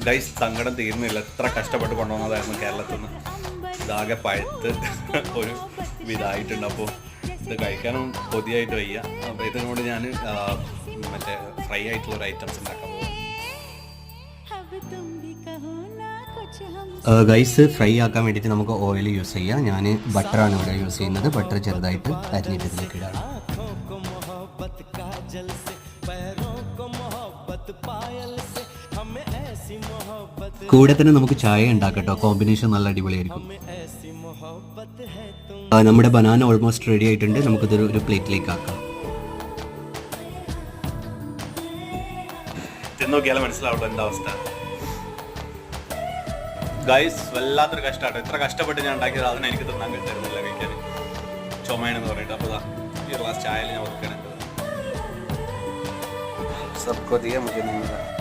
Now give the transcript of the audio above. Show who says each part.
Speaker 1: Guys സങ്കടം തീരുന്നില്ല. എത്ര കഷ്ടപ്പെട്ട് കൊണ്ടുവന്നതായിരുന്നു കേരളത്തിൽ നിന്ന്. ഇതാകെ പഴുത്ത് ഒരു ഇതായിട്ടുണ്ട്. അപ്പോൾ ഇത് കഴിക്കാനും കൊതിയായിട്ട് വയ്യ. അപ്പോൾ ഇതിനോട് ഞാൻ മറ്റേ ഫ്രൈ ആയിട്ടുള്ള ഒരു ഐറ്റംസ് ഉണ്ടാക്കാൻ പോകും.
Speaker 2: ഗൈസ് ഫ്രൈ ആക്കാൻ വേണ്ടിയിട്ട് നമുക്ക് ഓയിൽ യൂസ് ചെയ്യാം. ഞാൻ ബട്ടറാണ് ഇവിടെ യൂസ് ചെയ്യുന്നത്. ബട്ടർ ചെറുതായിട്ട് അരിഞ്ഞിട്ട് ഇതിലേക്ക് ഇടാം. കൂടെ തന്നെ നമുക്ക് ചായ ഉണ്ടാക്കട്ടോ. കോമ്പിനേഷൻ നല്ല അടിപൊളിയായിരിക്കും. നമ്മുടെ ബനാന ഓൾമോസ്റ്റ് റെഡി ആയിട്ടുണ്ട്. നമുക്കിതൊരു ഒരു പ്ലേറ്റിലേക്ക് ആക്കാം.
Speaker 1: തിന്നോക്കിയാലും മനസ്സിലാവട്ടെ എന്താ അവസ്ഥ. ഗൈസ് വല്ലാത്തൊരു കഷ്ടമാട്ടോ. എത്ര കഷ്ടപ്പെട്ട് ഞാൻ ഉണ്ടാക്കിയത് അതിന് എനിക്ക് തിന്നാൻ കിട്ടുന്നില്ല, കഴിക്കാൻ ചുമയാണെന്ന് പറഞ്ഞിട്ട്. അപ്പോൾ ഈ ഗ്ലാസ് ചായയിൽ ഞാൻ വെക്കണം. സബ്കോ ദിയ മുझे नहीं मिला.